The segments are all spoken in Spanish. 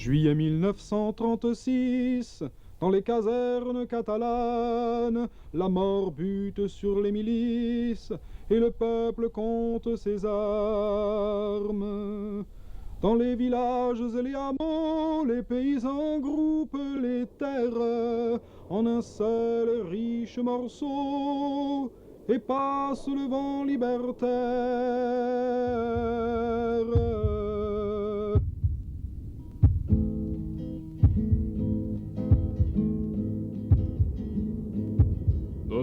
Juillet 1936, dans les casernes catalanes, la mort bute sur les milices et le peuple compte ses armes. Dans les villages et les hameaux, les paysans groupent les terres en un seul riche morceau et passe le vent libertaire.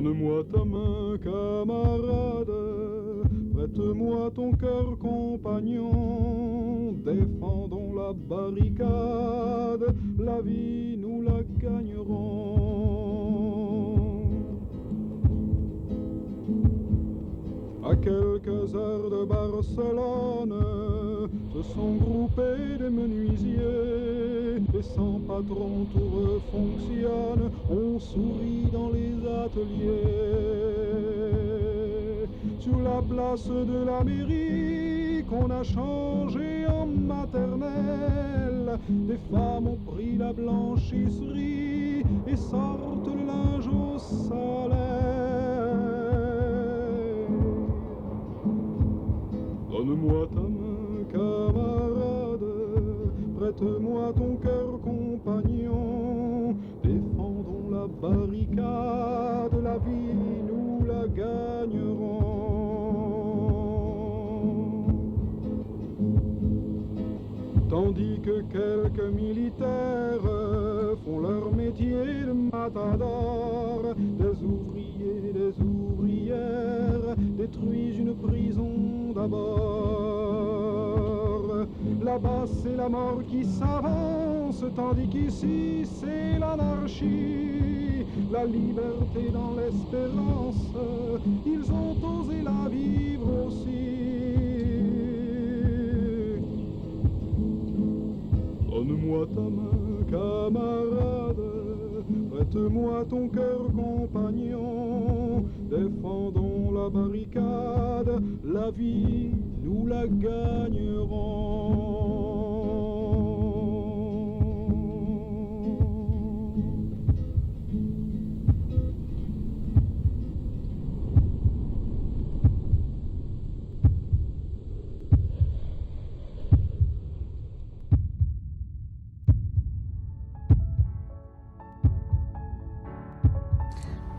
Donne-moi ta main, camarade, prête-moi ton cœur, compagnon. Défendons la barricade, la vie nous la gagnerons. À quelques heures de Barcelone, se sont groupés des menuisiers, et sans patron tout refonctionne, on sourit dans les ateliers. Sur la place de la mairie, qu'on a changé en maternelle, des femmes ont pris la blanchisserie et sortent le linge au soleil. Donne-moi ta main, camarade, prête-moi ton cœur, compagnon. Défendons la barricade, la vie nous la gagnerons. Tandis que quelques militaires font leur métier de matador, des ouvriers, des ouvrières détruisent une prison d'abord. Là-bas c'est la mort qui s'avance, tandis qu'ici c'est l'anarchie. La liberté dans l'espérance, ils ont osé la vivre aussi. Donne-moi ta main, camarade, prête-moi ton cœur, compagnon. Défendons la barricade, la vie nous la gagnerons.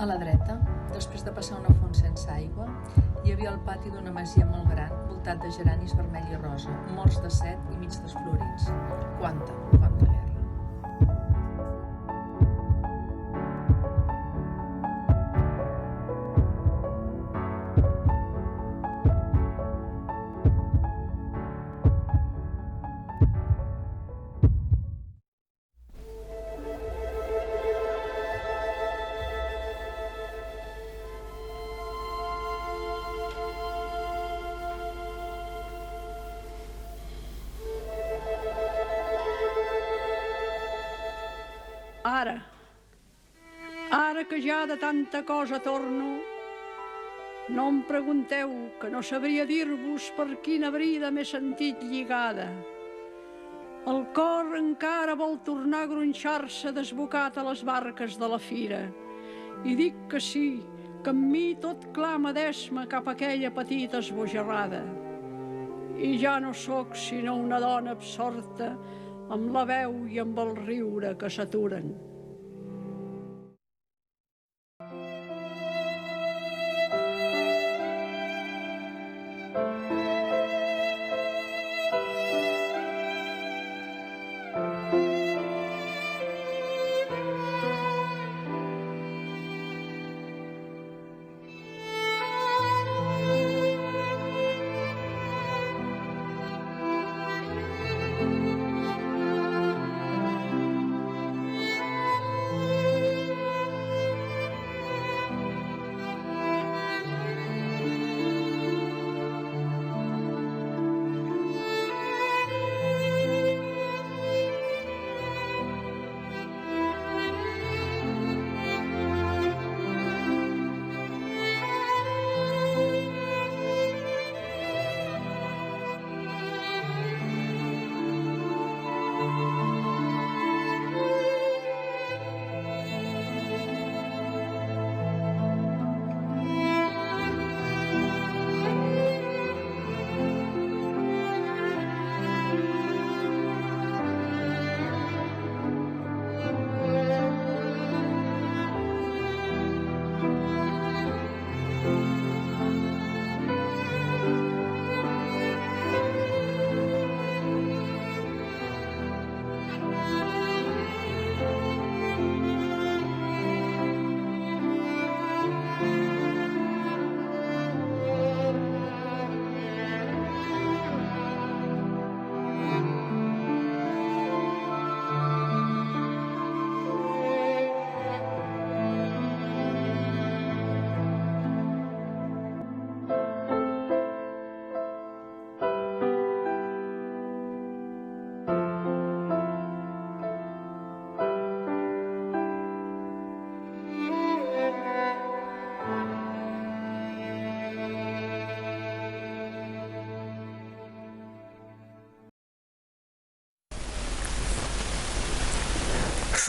A la dreta, després de passar una font sense aigua, hi havia el pati d'una masia molt gran, voltat de geranis vermell i rosa, morts de set i mig desflorits. Quanta guerra! Ara que ja de tanta cosa torno, no em pregunteu, que no sabria dir-vos per quina brida m'he sentit lligada. El cor encara vol tornar a gronxar-se desbocat a les barques de la fira, i dic que sí, que en mi tot clama d'esma cap a aquella petita esbojarrada. I ja no sóc sinó una dona absorta amb la veu i amb el riure que s'aturen.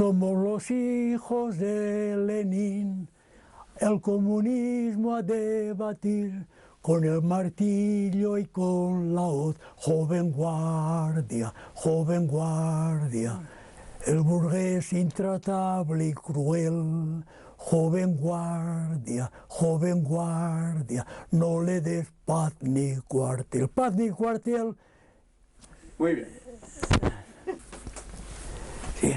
Somos los hijos de Lenin, el comunismo a debatir, con el martillo y con la hoz, joven guardia, el burgués intratable y cruel, joven guardia, no le des paz ni cuartel. Paz ni cuartel. Muy bien. Sí.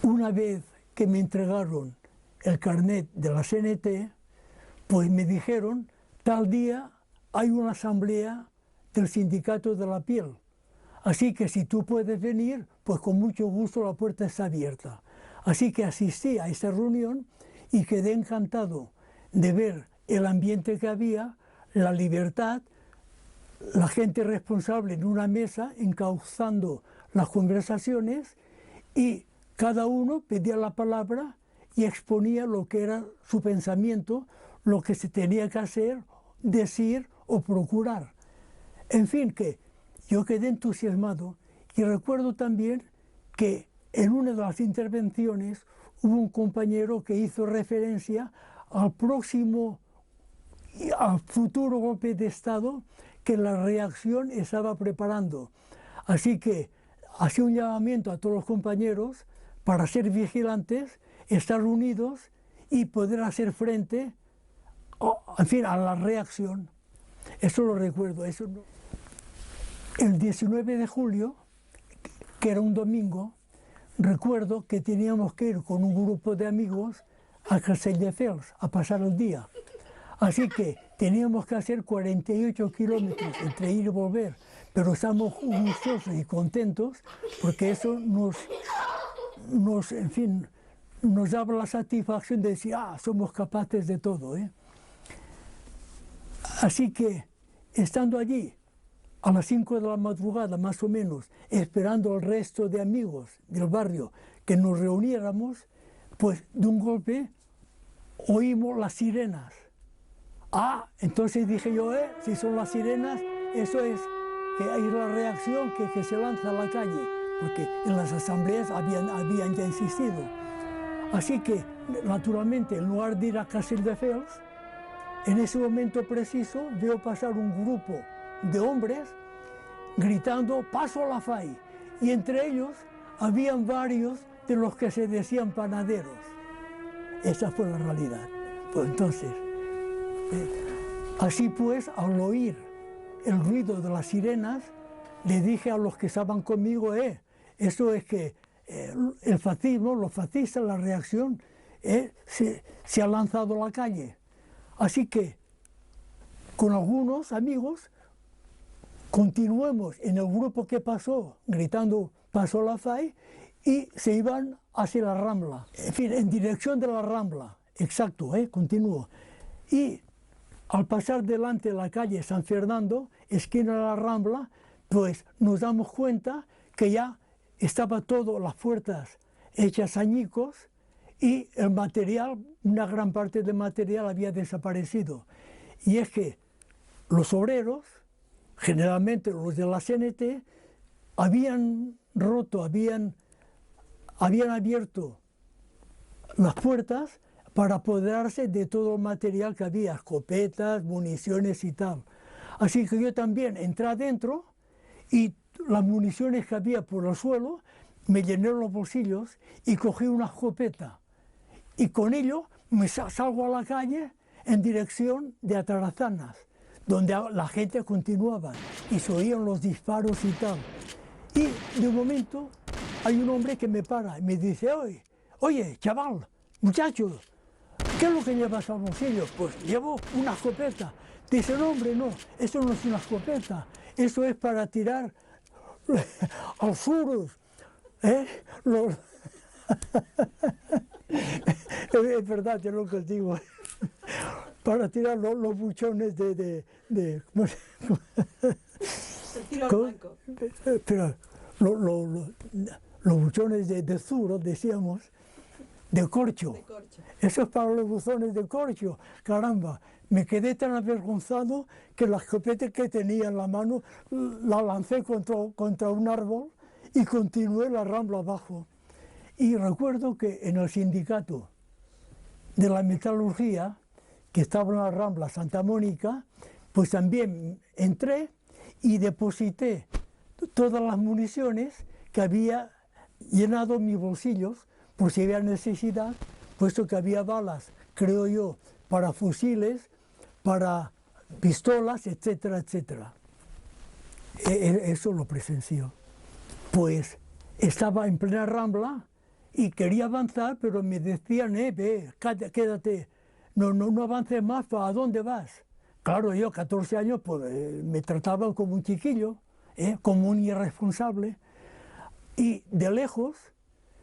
Una vez que me entregaron el carnet de la CNT, pues me dijeron, tal día hay una asamblea del sindicato de la piel. Así que si tú puedes venir, pues con mucho gusto la puerta está abierta. Así que asistí a esa reunión y quedé encantado de ver el ambiente que había, la libertad, la gente responsable en una mesa encauzando las conversaciones y cada uno pedía la palabra y exponía lo que era su pensamiento, lo que se tenía que hacer, decir o procurar. En fin, que yo quedé entusiasmado y recuerdo también que en una de las intervenciones hubo un compañero que hizo referencia al futuro golpe de Estado que la reacción estaba preparando. Así que hacía un llamamiento a todos los compañeros para ser vigilantes, estar unidos y poder hacer frente, en fin, a la reacción. Eso lo recuerdo. Eso no. El 19 de julio, que era un domingo, recuerdo que teníamos que ir con un grupo de amigos a Castelldefels a pasar el día. Así que teníamos que hacer 48 kilómetros entre ir y volver, pero estamos gustosos y contentos porque eso en fin, nos daba la satisfacción de decir, somos capaces de todo, ¿eh? Así que, estando allí, a las 5 de la madrugada más o menos, esperando al resto de amigos del barrio que nos reuniéramos, pues de un golpe oímos las sirenas. Entonces dije yo, si son las sirenas, eso es que hay la reacción que se lanza a la calle, porque en las asambleas habían ya insistido. Así que, naturalmente, en lugar de ir a Castelldefels, en ese momento preciso veo pasar un grupo de hombres gritando «¡Paso a la FAI!» y entre ellos habían varios de los que se decían panaderos. Esa fue la realidad. Pues entonces, así pues, al oír el ruido de las sirenas, le dije a los que estaban conmigo, eso es que el fascismo, los fascistas, la reacción, se ha lanzado a la calle. Así que, con algunos amigos, continuemos en el grupo que pasó, gritando «Pasó la FAI», y se iban hacia la Rambla. En fin, en dirección de la Rambla, exacto, continúo. Y al pasar delante de la calle San Fernando, esquina de la Rambla, pues nos damos cuenta que ya estaba todo, las puertas hechas añicos, y el material, una gran parte del material había desaparecido. Y es que los obreros, generalmente los de la CNT, habían roto, habían abierto las puertas para apoderarse de todo el material que había, escopetas, municiones y tal. Así que yo también entré adentro y las municiones que había por el suelo, me llené los bolsillos y cogí una escopeta. Y con ello me salgo a la calle en dirección de Atarazanas, donde la gente continuaba y se oían los disparos y tal. Y de un momento hay un hombre que me para y me dice, oye, chaval, muchacho, ¿qué es lo que llevas al bolsillo? Pues llevo una escopeta. Dice, no, hombre, no, eso no es una escopeta, eso es para tirar al furos, Es verdad, es lo que os digo. Para tirar los buchones de ¿cómo se llama? El tiro al blanco. Pero los buchones de zuro, decíamos, de corcho. Eso es para los buzones de corcho. Caramba, me quedé tan avergonzado que la escopeta que tenía en la mano la lancé contra un árbol y continué la Rambla abajo. Y recuerdo que en el sindicato de la metalurgia, que estaba en la Rambla Santa Mónica, pues también entré y deposité todas las municiones que había llenado mis bolsillos, por si había necesidad, puesto que había balas, creo yo, para fusiles, para pistolas, etcétera, etcétera. Eso lo presenció. Pues estaba en plena Rambla y quería avanzar, pero me decían, ve, quédate, no avances más, ¿a dónde vas? Claro, yo, 14 años, pues me trataban como un chiquillo, como un irresponsable, y de lejos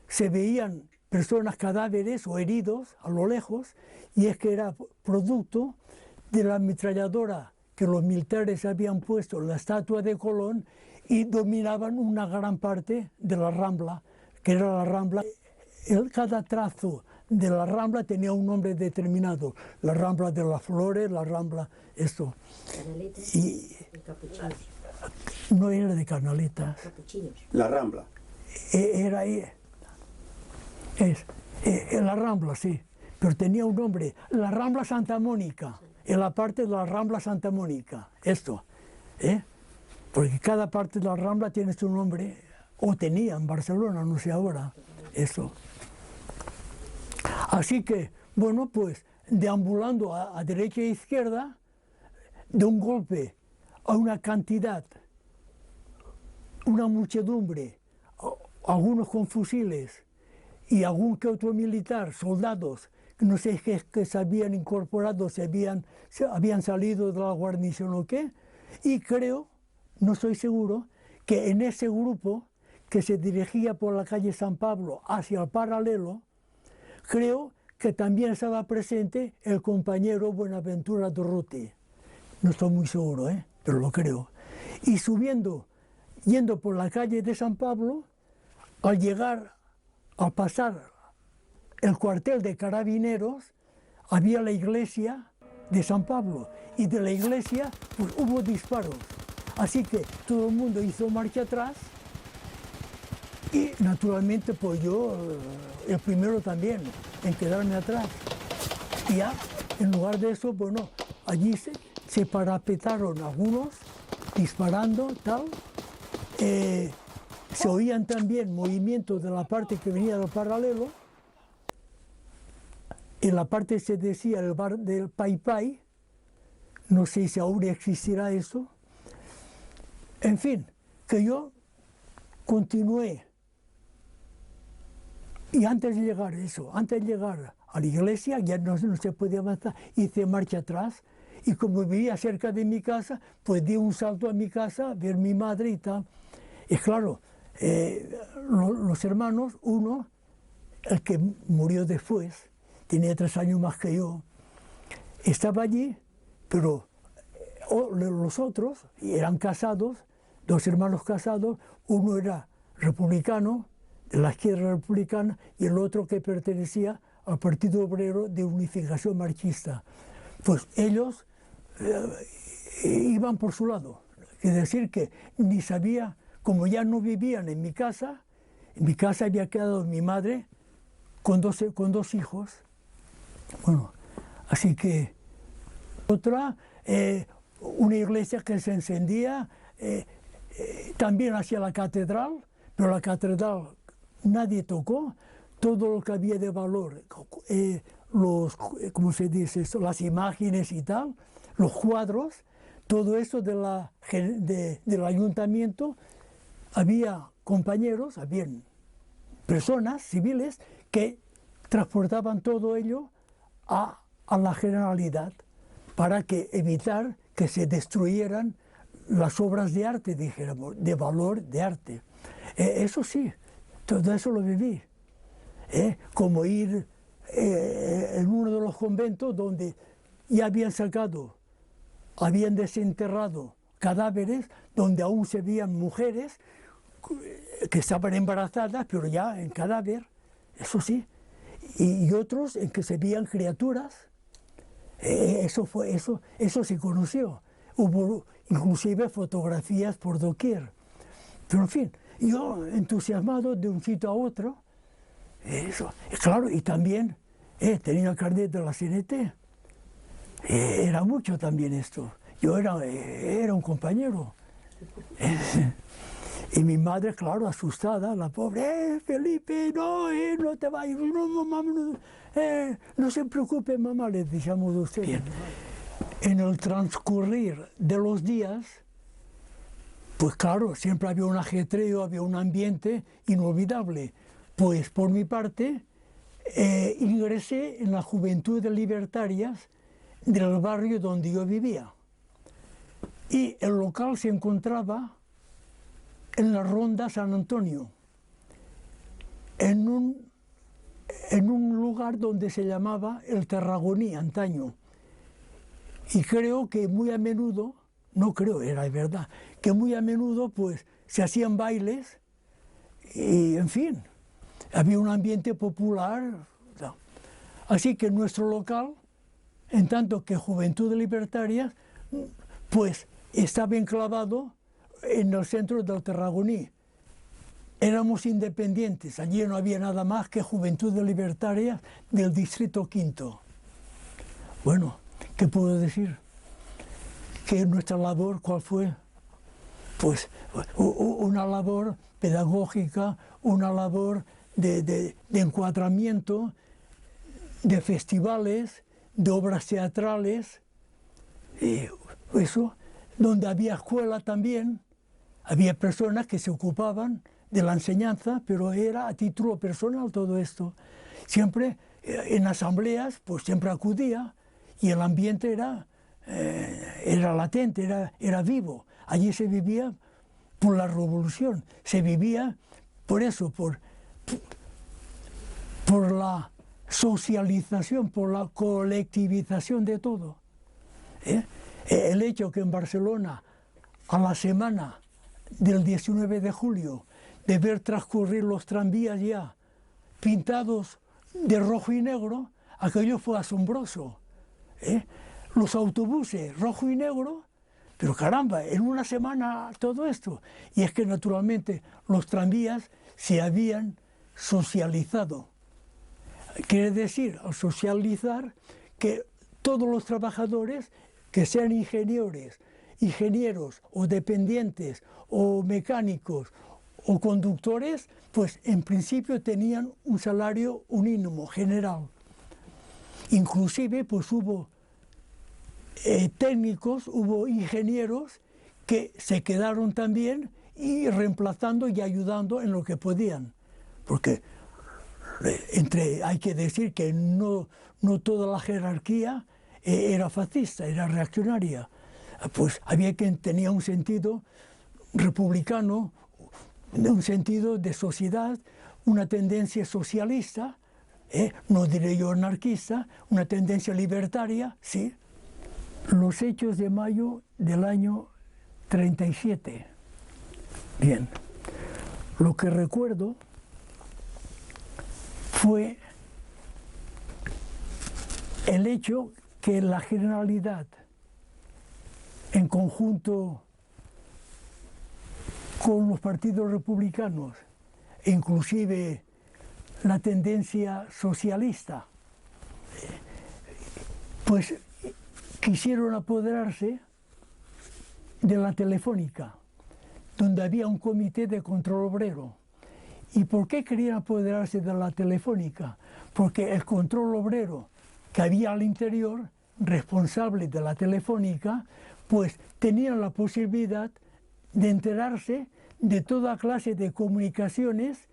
se veían personas, cadáveres o heridos a lo lejos, y es que era producto de la ametralladora que los militares habían puesto en la estatua de Colón y dominaban una gran parte de la Rambla, que era la Rambla. Cada trazo de la Rambla tenía un nombre determinado, la Rambla de las Flores, la Rambla, esto. Canaletas Y capuchinos. no era de Canaletas. Capuchinos. La Rambla. Era la Rambla, sí, pero tenía un nombre, la Rambla Santa Mónica, en la parte de la Rambla Santa Mónica, esto, porque cada parte de la Rambla tiene su nombre, o tenía en Barcelona, no sé ahora, eso. Así que, bueno, pues deambulando a derecha e izquierda, de un golpe a una cantidad, una muchedumbre, algunos con fusiles y algún que otro militar, soldados, no sé que se habían incorporado, se habían salido de la guarnición o qué, y creo, no estoy seguro, que en ese grupo que se dirigía por la calle San Pablo hacia el paralelo, creo que también estaba presente el compañero Buenaventura Durruti. No estoy muy seguro, pero lo creo. Y yendo por la calle de San Pablo, al pasar el cuartel de carabineros, había la iglesia de San Pablo, y de la iglesia pues, hubo disparos. Así que todo el mundo hizo marcha atrás, y naturalmente pues yo, el primero también, en quedarme atrás. Y ya, en lugar de eso, bueno, allí se parapetaron algunos, disparando, tal. Se oían también movimientos de la parte que venía del paralelo. En la parte se decía el bar del Pai Pai, no sé si aún existirá eso. En fin, que yo continué. Y antes de llegar a la iglesia, ya no se podía avanzar, hice marcha atrás. Y como vivía cerca de mi casa, pues di un salto a mi casa, a ver mi madre y tal. Y claro, los hermanos, uno, el que murió después, tenía 3 años más que yo, estaba allí, pero los otros eran casados, 2 hermanos casados, uno era republicano, de la izquierda republicana, y el otro que pertenecía al Partido Obrero de Unificación Marxista. Pues ellos iban por su lado, es decir, que ni sabía, como ya no vivían en mi casa había quedado mi madre con dos hijos. Bueno, así que otra, una iglesia que se encendía también hacia la catedral, pero la catedral nadie tocó, todo lo que había de valor, ¿cómo se dice eso? Las imágenes y tal, los cuadros, todo eso del ayuntamiento, había compañeros, habían personas civiles que transportaban todo ello a la Generalidad para evitar que se destruyeran las obras de arte, dijéramos, de valor de arte. Eso sí, todo eso lo viví. Como ir en uno de los conventos donde ya habían desenterrado cadáveres, donde aún se veían mujeres que estaban embarazadas, pero ya en cadáver, eso sí, y otros en que se veían criaturas. Eso se conoció. Hubo inclusive fotografías por doquier. Pero en fin, yo entusiasmado de un sitio a otro, Eso. Claro, y también tenía el carnet de la CNT. Era mucho también esto. Yo era un compañero. Y mi madre, claro, asustada, la pobre, Felipe, no te vayas, no, mamá, no se preocupe, mamá, le decíamos a usted. Bien. En el transcurrir de los días, pues claro, siempre había un ajetreo, había un ambiente inolvidable. Pues por mi parte, ingresé en la Juventud Libertarias del barrio donde yo vivía. Y el local se encontraba en la Ronda San Antonio, en un lugar donde se llamaba el Tarragoní antaño. Y creo que muy a menudo, no creo, era verdad, que muy a menudo pues se hacían bailes y en fin, había un ambiente popular. Así que nuestro local, en tanto que Juventud Libertaria, pues estaba enclavado en el centro del Tarragoní. Éramos independientes, allí no había nada más que Juventud Libertaria del Distrito Quinto. Bueno, ¿qué puedo decir? Que nuestra labor, ¿cuál fue? Pues una labor pedagógica, una labor de encuadramiento, de festivales, de obras teatrales, y eso, donde había escuela también. Había personas que se ocupaban de la enseñanza, pero era a título personal todo esto. Siempre en asambleas, pues siempre acudía y el ambiente era latente, era vivo. Allí se vivía por la revolución, se vivía por eso, por la socialización, por la colectivización de todo. El hecho que en Barcelona, a la semana del 19 de julio, de ver transcurrir los tranvías ya pintados de rojo y negro, aquello fue asombroso. Los autobuses rojo y negro, pero caramba, en una semana todo esto. Y es que naturalmente los tranvías se habían socializado. Quiere decir, al socializar, que todos los trabajadores, que sean ingenieros o dependientes o mecánicos o conductores, pues en principio tenían un salario unínimo, general. Inclusive pues hubo técnicos, hubo ingenieros que se quedaron también y reemplazando y ayudando en lo que podían. Porque hay que decir que no toda la jerarquía era fascista, era reaccionaria. Pues había quien tenía un sentido republicano, un sentido de sociedad, una tendencia socialista, no diré yo anarquista, una tendencia libertaria, sí. Los hechos de mayo del año 37. Bien, lo que recuerdo fue el hecho que la Generalidad, en conjunto con los partidos republicanos, e inclusive la tendencia socialista, pues quisieron apoderarse de la Telefónica, donde había un comité de control obrero. ¿Y por qué querían apoderarse de la Telefónica? Porque el control obrero que había al interior, responsable de la Telefónica, pues tenían la posibilidad de enterarse de toda clase de comunicaciones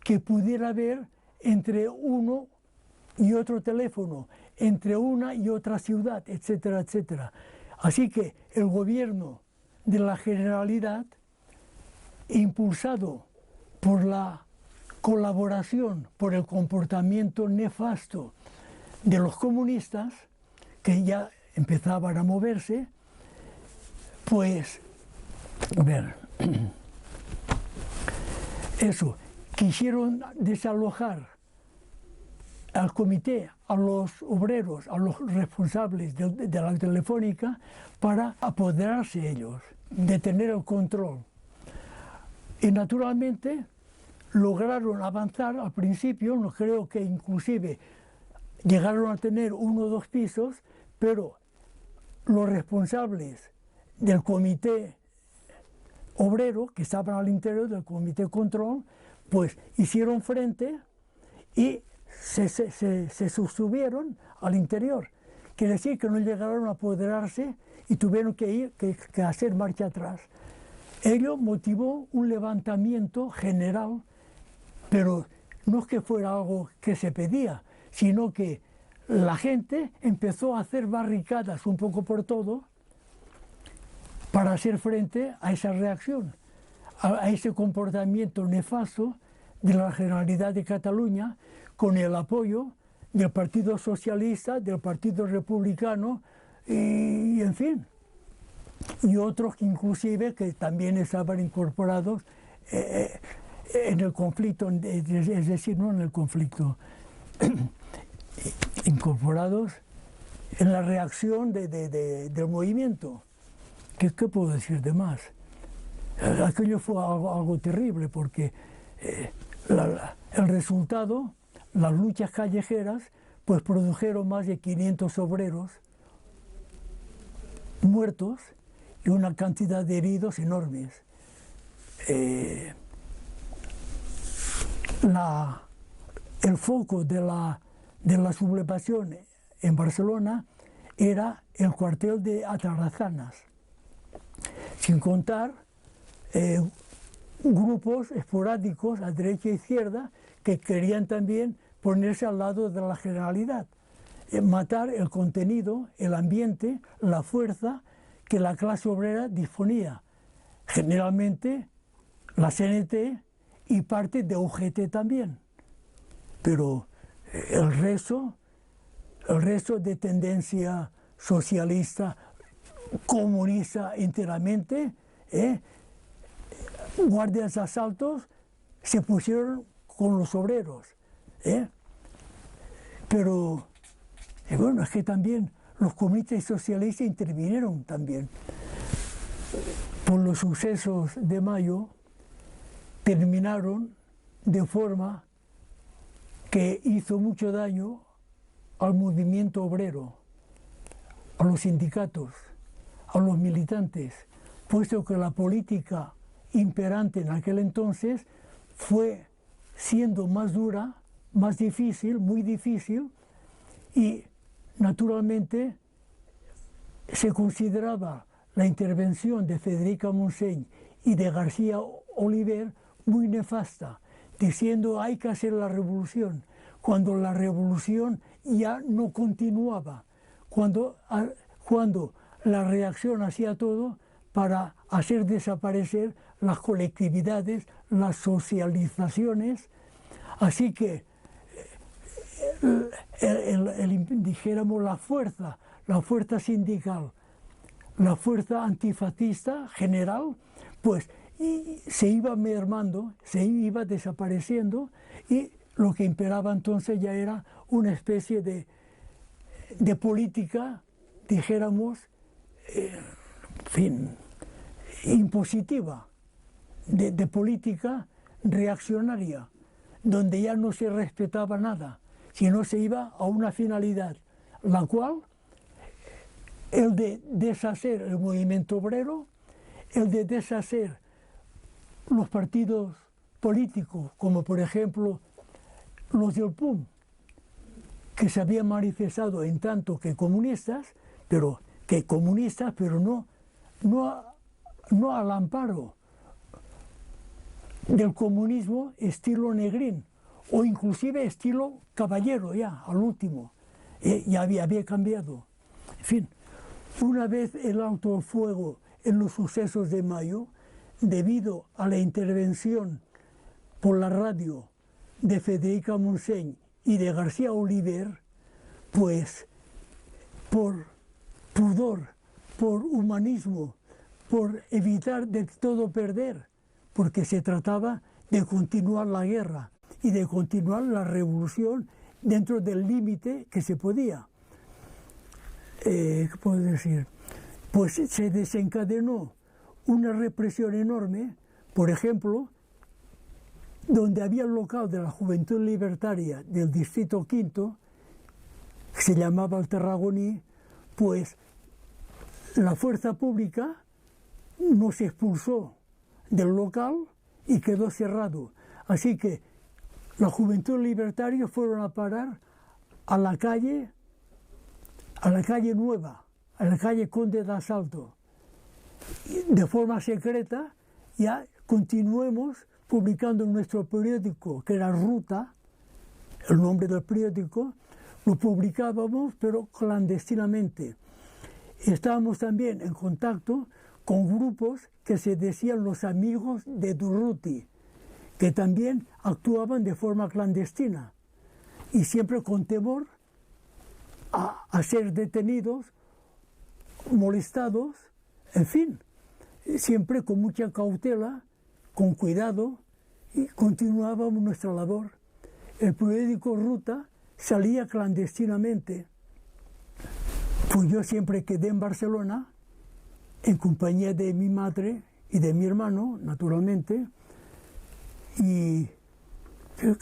que pudiera haber entre uno y otro teléfono, entre una y otra ciudad, etcétera, etcétera. Así que el gobierno de la Generalidad, impulsado por la colaboración, por el comportamiento nefasto de los comunistas, que ya empezaban a moverse, pues, a ver, eso, quisieron desalojar al comité, a los obreros, a los responsables de la Telefónica, para apoderarse ellos, de tener el control. Y naturalmente, lograron avanzar al principio, no creo que inclusive llegaron a tener 1 o 2 pisos, pero los responsables del comité obrero, que estaban al interior del comité control, pues hicieron frente y se sostuvieron al interior. Quiere decir que no llegaron a apoderarse y tuvieron que hacer marcha atrás. Ello motivó un levantamiento general, pero no es que fuera algo que se pedía, sino que la gente empezó a hacer barricadas un poco por todo para hacer frente a esa reacción, a ese comportamiento nefasto de la Generalidad de Cataluña, con el apoyo del Partido Socialista, del Partido Republicano y en fin, y otros que inclusive que también estaban incorporados en el conflicto, es decir, no en el conflicto, incorporados en la reacción del movimiento. ¿Qué puedo decir de más? Aquello fue algo terrible porque el resultado, las luchas callejeras, pues produjeron más de 500 obreros muertos y una cantidad de heridos enormes. El foco de la sublevación en Barcelona era el cuartel de Atarazanas, sin contar grupos esporádicos a derecha e izquierda que querían también ponerse al lado de la Generalidad, matar el contenido, el ambiente, la fuerza que la clase obrera disponía, generalmente la CNT y parte de UGT también, pero el resto de tendencia socialista, comunista enteramente, guardias de asaltos se pusieron con los obreros, pero bueno, es que también los comités socialistas intervinieron también. Por los sucesos de mayo terminaron de forma que hizo mucho daño al movimiento obrero, a los sindicatos, a los militantes, puesto que la política imperante en aquel entonces fue siendo más dura, más difícil, muy difícil, y naturalmente se consideraba la intervención de Federica Montseny y de García Oliver muy nefasta, diciendo hay que hacer la revolución, cuando la revolución ya no continuaba, cuando la reacción hacía todo para hacer desaparecer las colectividades, las socializaciones. Así que dijéramos la fuerza sindical, la fuerza antifascista general, pues se iba mermando, se iba desapareciendo, y lo que imperaba entonces ya era una especie de política, dijéramos, en fin, impositiva, de política reaccionaria, donde ya no se respetaba nada, sino se iba a una finalidad, la cual, el de deshacer el movimiento obrero, el de deshacer los partidos políticos, como por ejemplo los del PUM, que se habían manifestado en tanto que comunistas, pero no al amparo del comunismo estilo Negrín, o inclusive estilo Caballero, ya al último, ya había cambiado. En fin, una vez el alto el fuego en los sucesos de mayo, debido a la intervención por la radio de Federica Montseny y de García Oliver, pues por pudor, por humanismo, por evitar de todo perder, porque se trataba de continuar la guerra y de continuar la revolución dentro del límite que se podía. ¿Qué puedo decir? Pues se desencadenó una represión enorme. Por ejemplo, donde había el local de la Juventud Libertaria del Distrito Quinto, que se llamaba el Tarragoní, pues la fuerza pública nos expulsó del local y quedó cerrado. Así que la Juventud Libertaria fueron a parar a la calle Nueva, a la calle Conde de Asalto. De forma secreta ya continuemos publicando en nuestro periódico, que era Ruta, el nombre del periódico, lo publicábamos pero clandestinamente. Estábamos también en contacto con grupos que se decían los amigos de Durruti, que también actuaban de forma clandestina y siempre con temor a ser detenidos, molestados, en fin, siempre con mucha cautela, con cuidado, y continuábamos nuestra labor. El periódico Ruta salía clandestinamente. Pues yo siempre quedé en Barcelona, en compañía de mi madre y de mi hermano, naturalmente, y ¿qué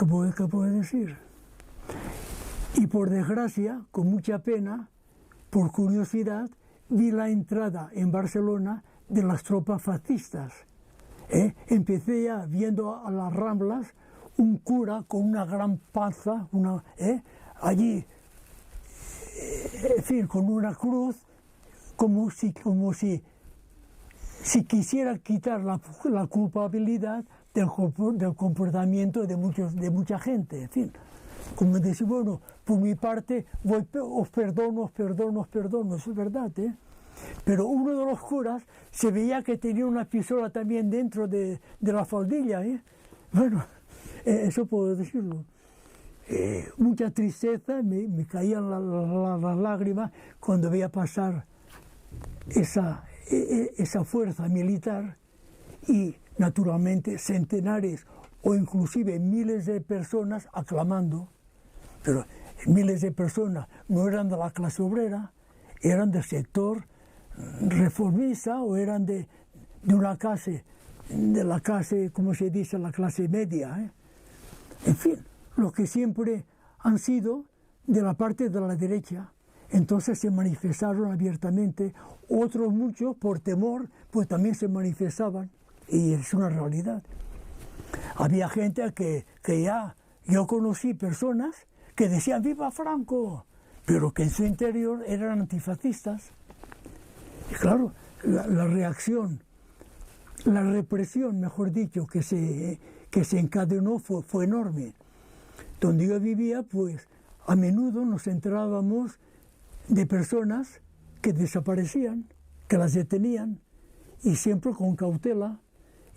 puedo decir? Y por desgracia, con mucha pena, por curiosidad, vi la entrada en Barcelona de las tropas fascistas. Empecé ya viendo a las Ramblas un cura con una gran panza, allí, en fin, con una cruz, como si quisiera quitar la culpabilidad del comportamiento de mucha gente, en fin. Como decir, bueno, por mi parte, os perdono, eso es verdad, Pero uno de los curas se veía que tenía una pistola también dentro de la faldilla, Bueno, eso puedo decirlo. Mucha tristeza, me caían las lágrimas cuando veía pasar esa fuerza militar y, naturalmente, centenares o inclusive miles de personas aclamando. Pero miles de personas no eran de la clase obrera, eran del sector reformista o eran de la clase, ¿cómo se dice?, la clase media. En fin, los que siempre han sido de la parte de la derecha. Entonces se manifestaron abiertamente, otros muchos por temor, pues también se manifestaban, y es una realidad. Había gente que ya, yo conocí personas que decían ¡viva Franco!, pero que en su interior eran antifascistas. Y claro, la reacción, la represión, mejor dicho, que se encadenó fue enorme. Donde yo vivía, pues a menudo nos enterábamos de personas que desaparecían, que las detenían, y siempre con cautela,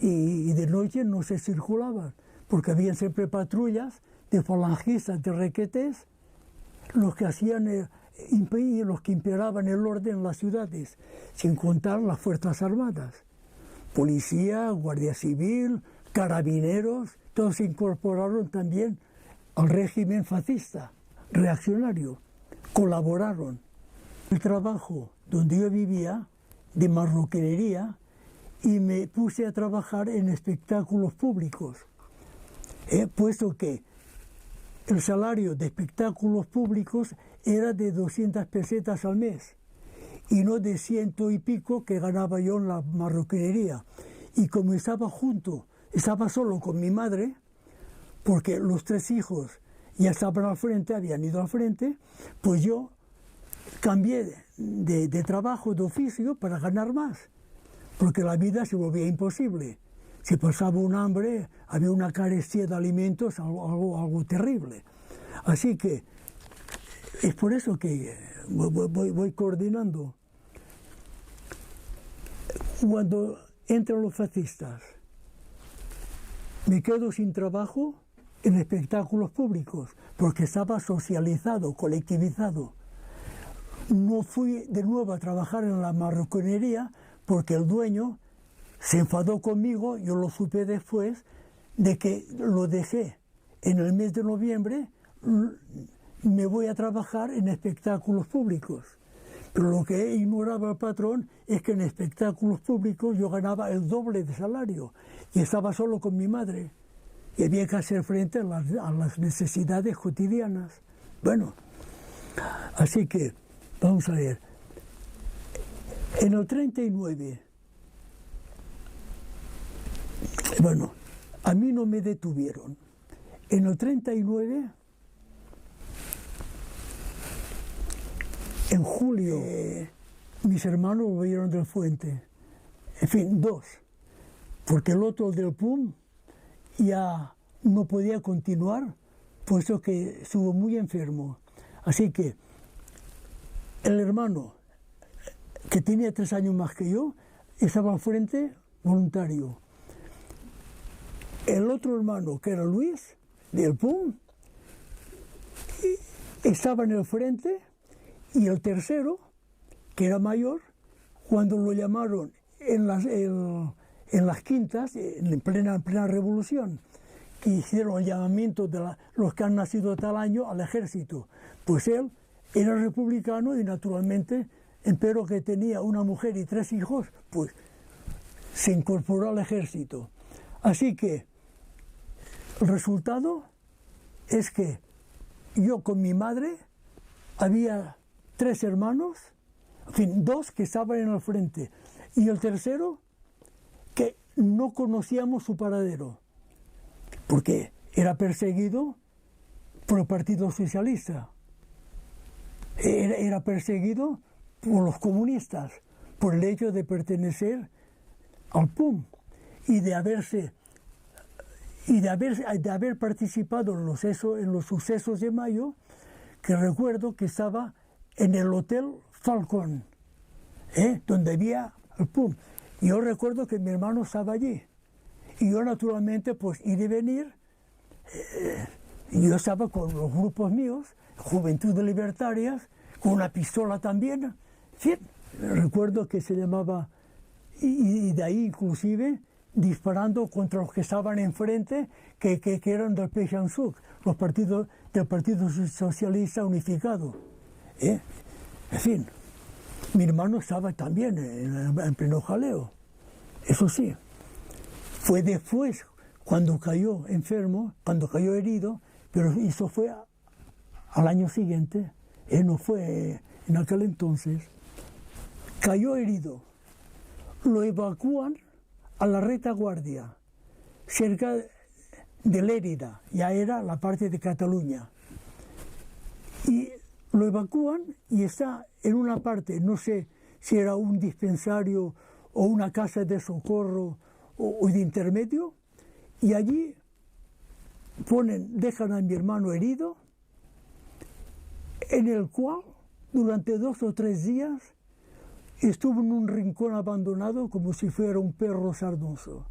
y de noche no se circulaban, porque habían siempre patrullas de falangistas, de requetés, los que hacían los que imperaban el orden en las ciudades, sin contar las Fuerzas Armadas. Policía, Guardia Civil, carabineros, todos se incorporaron también al régimen fascista, reaccionario, colaboraron. El trabajo donde yo vivía, de marroquinería, y me puse a trabajar en espectáculos públicos, puesto que el salario de espectáculos públicos era de 200 pesetas al mes y no de 100 y pico que ganaba yo en la marroquinería. Y como estaba solo con mi madre, porque los 3 hijos ya estaban al frente, habían ido al frente, pues yo cambié de trabajo, de oficio, para ganar más, porque la vida se volvía imposible. Si pasaba un hambre, había una carestía de alimentos, algo terrible. Así que es por eso que voy coordinando. Cuando entran los fascistas, me quedo sin trabajo en espectáculos públicos, porque estaba socializado, colectivizado. No fui de nuevo a trabajar en la marroquinería porque el dueño se enfadó conmigo, yo lo supe después, de que lo dejé. En el mes de noviembre me voy a trabajar en espectáculos públicos. Pero lo que ignoraba el patrón es que en espectáculos públicos yo ganaba el doble de salario y estaba solo con mi madre. y había que hacer frente a las necesidades cotidianas. Bueno, así que, vamos a ver, en el 39, bueno, a mí no me detuvieron. En el 39, en julio, mis hermanos volvieron del Fuente. En fin, 2. Porque el otro del PUM ya no podía continuar, puesto que estuvo muy enfermo. Así que el hermano, que tenía 3 años más que yo, estaba al frente voluntario. El otro hermano, que era Luis, del PUM, estaba en el frente, y el tercero, que era mayor, cuando lo llamaron en las quintas, en plena revolución, que hicieron el llamamiento de los que han nacido tal año al ejército. Pues él era republicano y naturalmente, empero que tenía una mujer y 3 hijos, pues se incorporó al ejército. Así que el resultado es que yo con mi madre había 3 hermanos, en fin, 2 que estaban en el frente, y el tercero que no conocíamos su paradero, porque era perseguido por el Partido Socialista, era perseguido por los comunistas, por el hecho de pertenecer al PUM y de haber participado en los sucesos de mayo, que recuerdo que estaba en el Hotel Falcón, donde había el PUM. Yo recuerdo que mi hermano estaba allí. Y yo naturalmente, pues, ir y venir, yo estaba con los grupos míos, Juventudes Libertarias, con una pistola también. En fin, recuerdo que se llamaba, y de ahí inclusive, disparando contra los que estaban enfrente, que eran del PSUV, del Partido Socialista Unificado. En fin, mi hermano estaba también en pleno jaleo. Eso sí, fue después, cuando cayó enfermo, cuando cayó herido, pero eso fue al año siguiente, no fue en aquel entonces. Cayó herido, lo evacúan a la retaguardia, cerca de Lérida, ya era la parte de Cataluña. Y lo evacúan y está en una parte, no sé si era un dispensario o una casa de socorro o de intermedio, y allí dejan a mi hermano herido, en el cual durante 2 o 3 días estuvo en un rincón abandonado como si fuera un perro sarnoso,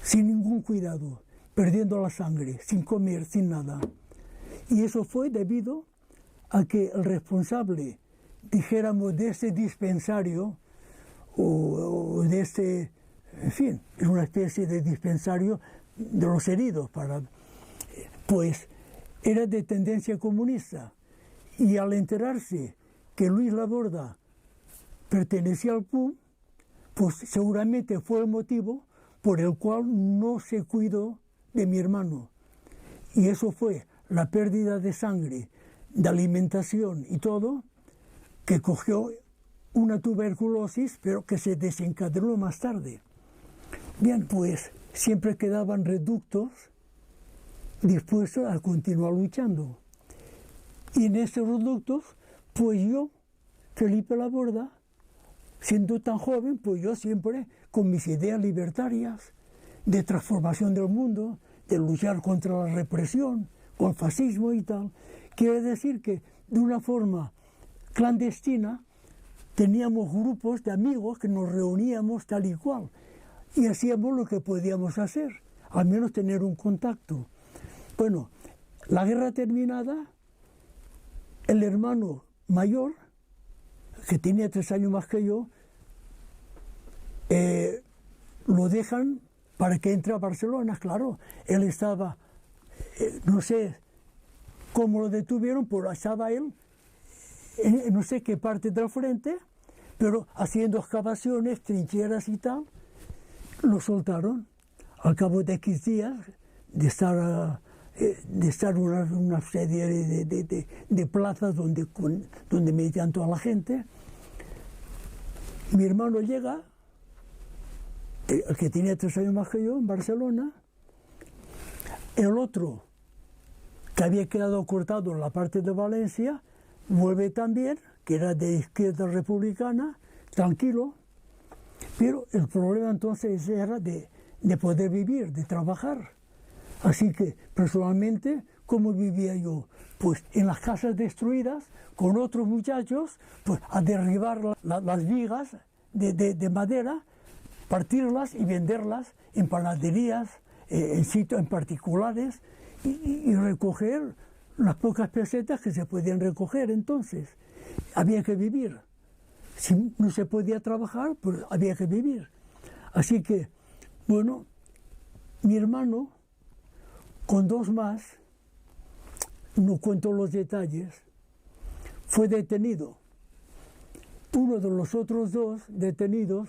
sin ningún cuidado, perdiendo la sangre, sin comer, sin nada. Y eso fue debido a que el responsable, dijéramos, de este dispensario, o de este, en fin, es una especie de dispensario de los heridos, pues era de tendencia comunista. Y al enterarse que Luis Laborda pertenecía al PUM, pues seguramente fue el motivo por el cual no se cuidó de mi hermano. Y eso fue la pérdida de sangre, de alimentación y todo, que cogió una tuberculosis, pero que se desencadenó más tarde. Bien, pues siempre quedaban reductos dispuestos a continuar luchando. Y en estos reductos, pues yo, Felipe Laborda, siendo tan joven, pues yo siempre con mis ideas libertarias, de transformación del mundo, de luchar contra la represión, con el fascismo y tal, quiere decir que de una forma clandestina teníamos grupos de amigos que nos reuníamos tal y cual y hacíamos lo que podíamos hacer, al menos tener un contacto. Bueno, la guerra terminada, el hermano mayor, que tenía 3 años más que yo, lo dejan para que entre a Barcelona. Claro, él estaba, no sé cómo lo detuvieron, pero estaba él en no sé qué parte del frente, pero haciendo excavaciones, trincheras y tal, lo soltaron. al cabo de X días, de estar una serie de plazas donde meditan toda la gente, mi hermano llega, el que tenía 3 años más que yo, en Barcelona. El otro, que había quedado cortado en la parte de Valencia, vuelve también, que era de izquierda republicana, tranquilo, pero el problema entonces era de poder vivir, de trabajar. Así que, personalmente, ¿cómo vivía yo? Pues en las casas destruidas, con otros muchachos, pues a derribar las vigas de madera, partirlas y venderlas en panaderías, en sitios en particulares, y recoger las pocas pesetas que se podían recoger entonces. Había que vivir. Si no se podía trabajar, pues había que vivir. Así que, bueno, mi hermano, con 2 más, no cuento los detalles, fue detenido. Uno de los otros 2 detenidos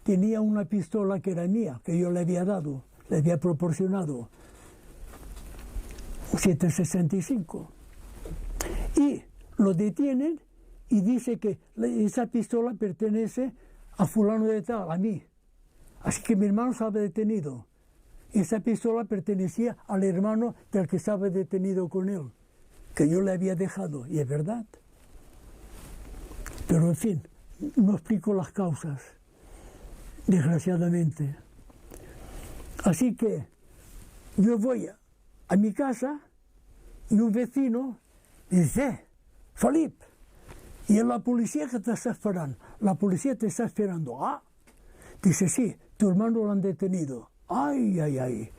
tenía una pistola que era mía, que yo le había dado, le había proporcionado, 7.65. Y lo detienen y dice que esa pistola pertenece a fulano de tal, a mí. Así que mi hermano estaba detenido. Esa pistola pertenecía al hermano del que estaba detenido con él, que yo le había dejado, y es verdad. Pero en fin, no explico las causas, desgraciadamente. Así que yo voy a mi casa y un vecino dice: Felip, y es la policía que te está esperando. La policía te está esperando. Ah, dice: sí, tu hermano lo han detenido. Ay, ay, ay.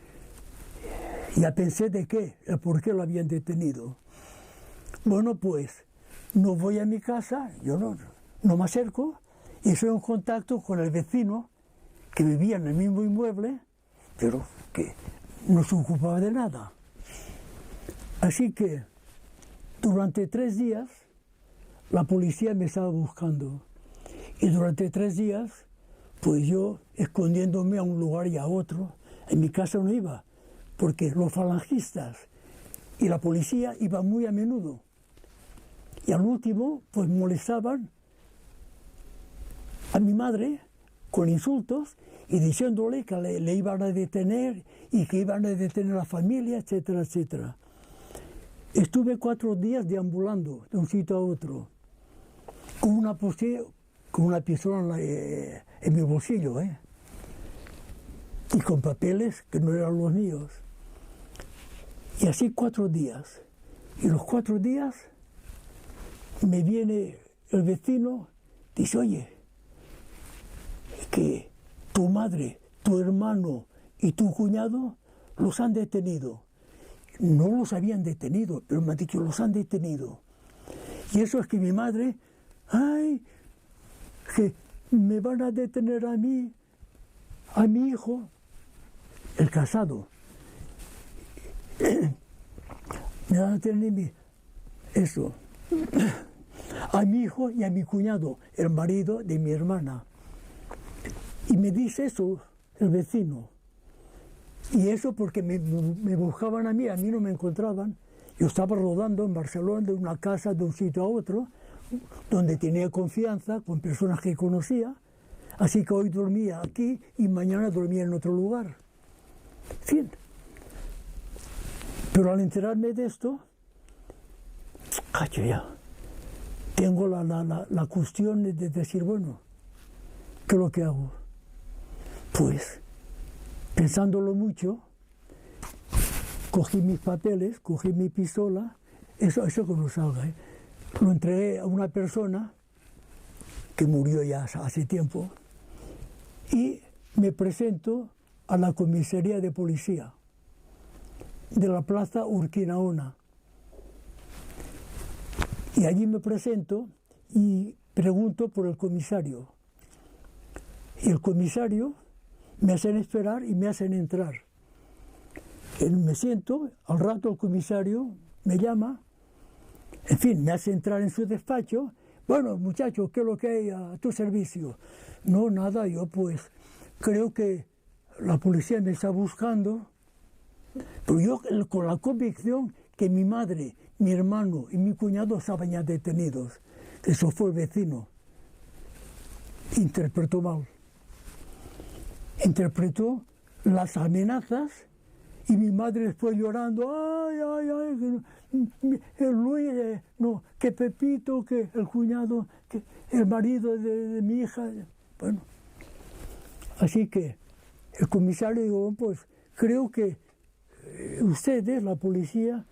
Ya pensé de qué, el por qué lo habían detenido. Bueno, pues no voy a mi casa, yo no me acerco, y estoy en contacto con el vecino que vivía en el mismo inmueble, pero que no se ocupaba de nada. Así que durante 3 días la policía me estaba buscando, y durante 3 días pues yo escondiéndome a un lugar y a otro. En mi casa no iba, porque los falangistas y la policía iban muy a menudo. Y al último, pues molestaban a mi madre con insultos y diciéndole que le iban a detener y que iban a detener a la familia, etcétera, etcétera. Estuve 4 días deambulando de un sitio a otro, con una pistola en mi bolsillo, y con papeles que no eran los míos. Y así 4 días. Y los 4 días me viene el vecino, dice: oye, que tu madre, tu hermano y tu cuñado los han detenido. No los habían detenido, pero me han dicho: los han detenido. Y eso es que mi madre, ay, que me van a detener a mí, a mi hijo, el casado. Me van a detener a mí, eso, a mi hijo y a mi cuñado, el marido de mi hermana. Y me dice eso el vecino. Y eso porque me buscaban a mí no me encontraban. Yo estaba rodando en Barcelona de una casa de un sitio a otro, donde tenía confianza con personas que conocía. Así que hoy dormía aquí y mañana dormía en otro lugar. En fin. Pero al enterarme de esto, cacho ya, tengo la cuestión de decir: bueno, ¿qué es lo que hago? Pues, pensándolo mucho, cogí mis papeles, cogí mi pistola, eso que no salga, lo entregué a una persona que murió ya hace tiempo, y me presento a la comisaría de policía de la plaza Urquinaona. Y allí me presento y pregunto por el comisario. Y el comisario me hacen esperar y me hacen entrar. Me siento, al rato el comisario me llama, en fin, me hace entrar en su despacho. Bueno, muchacho, ¿qué es lo que hay a tu servicio? No, nada, yo pues creo que la policía me está buscando, pero yo con la convicción que mi madre, mi hermano y mi cuñado estaban ya detenidos. Eso fue el vecino. Interpretó mal. Interpretó las amenazas y mi madre después llorando, ay, ay, ay, el Luis, no, que Pepito, que el cuñado, que el marido de mi hija. Bueno, así que el comisario dijo, pues creo que ustedes, la policía,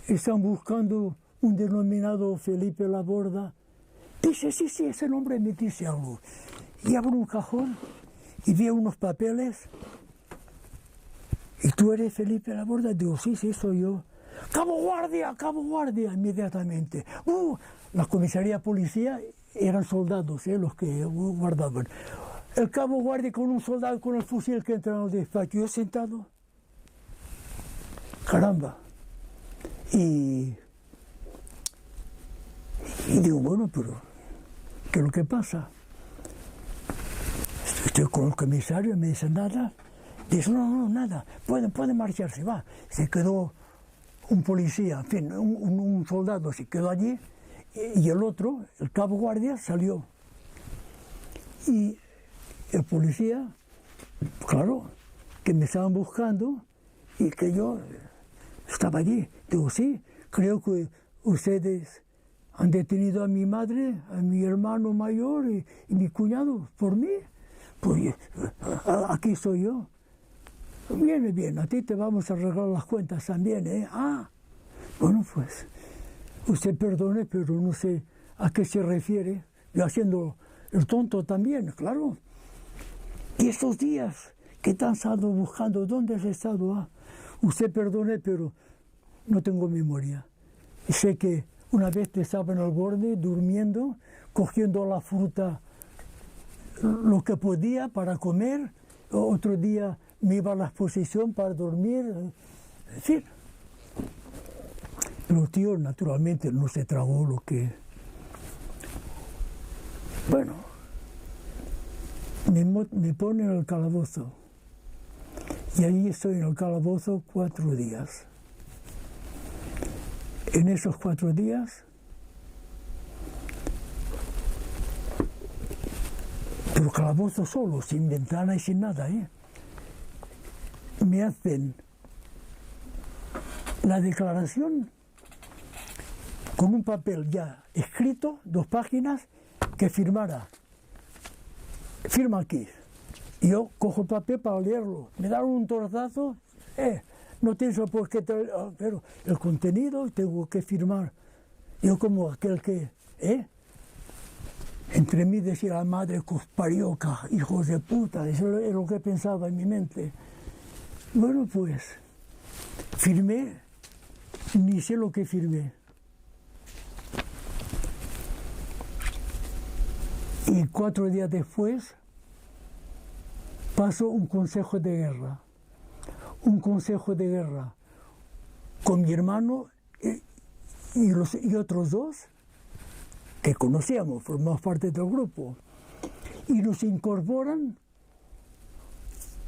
están buscando un denominado Felipe Laborda. Dice, sí, ese nombre me dice algo. Y abro un cajón y veo unos papeles. ¿Y tú eres Felipe Laborda? Digo, sí, soy yo. ¡Cabo guardia! Inmediatamente. La comisaría policía eran soldados, los que guardaban. El cabo guardia con un soldado con el fusil que entra al despacho. Yo sentado. Caramba. Y digo, bueno, pero ¿qué es lo que pasa? Estoy con el comisario, me dice nada. Dice, no, nada, pueden marcharse, va. Se quedó un policía, en fin, un soldado se quedó allí y el otro, el cabo guardia, salió. Y el policía, claro, que me estaban buscando y que yo estaba allí. Digo, sí, creo que ustedes han detenido a mi madre, a mi hermano mayor y mi cuñado por mí. Pues aquí soy yo. Bien, a ti te vamos a arreglar las cuentas también, ¿eh? Bueno, pues, usted perdone, pero no sé a qué se refiere. Yo haciendo el tonto también, claro. Y estos días que te han estado buscando, ¿dónde has estado? Usted perdone, pero no tengo memoria. Y sé que una vez te estaba en el borde, durmiendo, cogiendo la fruta, lo que podía para comer. Otro día me iba a la exposición para dormir. En fin. Pero tío, naturalmente, no se tragó lo que... Bueno, me pone en el calabozo. Y ahí estoy en el calabozo 4 días. En esos 4 días, pero calabozo solo, sin ventana y sin nada, me hacen la declaración con un papel ya escrito, 2 páginas, que firmara. Firma aquí. Y yo cojo el papel para leerlo. Me dan un tortazo, no tienes por qué, pero el contenido tengo que firmar. Yo como aquel que, entre mí decía la madre que os parió, hijos de puta, eso es lo que pensaba en mi mente. Bueno, pues, firmé, ni sé lo que firmé. Y 4 días después pasó un consejo de guerra. Un consejo de guerra con mi hermano y otros 2 que conocíamos, formamos parte del grupo. Y nos incorporan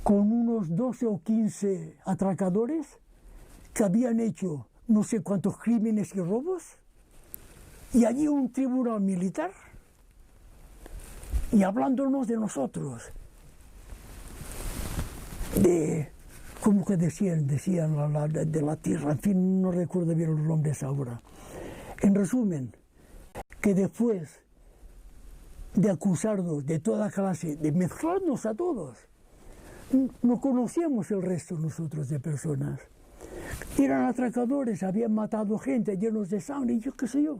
con unos 12 o 15 atracadores que habían hecho no sé cuántos crímenes y robos. Y allí un tribunal militar y hablándonos de nosotros. ¿Cómo que decían de la tierra? En fin, no recuerdo bien los nombres ahora. En resumen, que después de acusarnos de toda clase, de mezclarnos a todos, no conocíamos el resto nosotros de personas. Eran atracadores, habían matado gente llenos de sangre, y yo qué sé yo.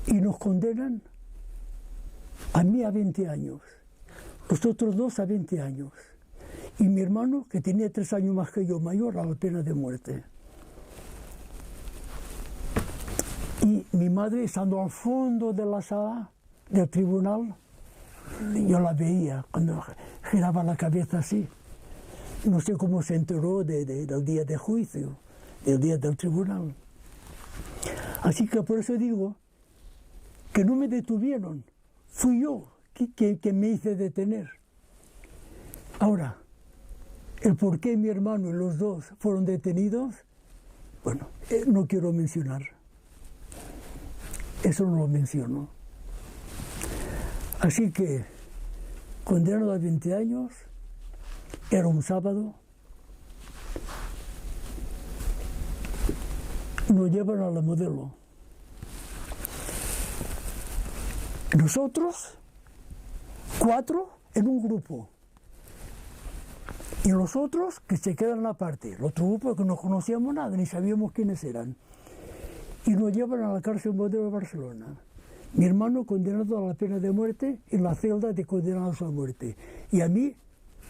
Y nos condenan a mí a 20 años. Los otros 2 a 20 años. Y mi hermano, que tenía 3 años más que yo, mayor, a la pena de muerte. Y mi madre, estando al fondo de la sala del tribunal, yo la veía cuando giraba la cabeza así. No sé cómo se enteró del día de juicio, del día del tribunal. Así que por eso digo que no me detuvieron. Fui yo que me hice detener. Ahora, el por qué mi hermano y los dos fueron detenidos, bueno, no quiero mencionar. Eso no lo menciono. Así que, condenado a 20 años, era un sábado, nos llevan a la Modelo. Nosotros, 4 en un grupo, y los otros que se quedan aparte, el otro grupo que no conocíamos nada, ni sabíamos quiénes eran, y nos llevan a la cárcel Modelo de Barcelona. Mi hermano condenado a la pena de muerte en la celda de condenados a muerte, y a mí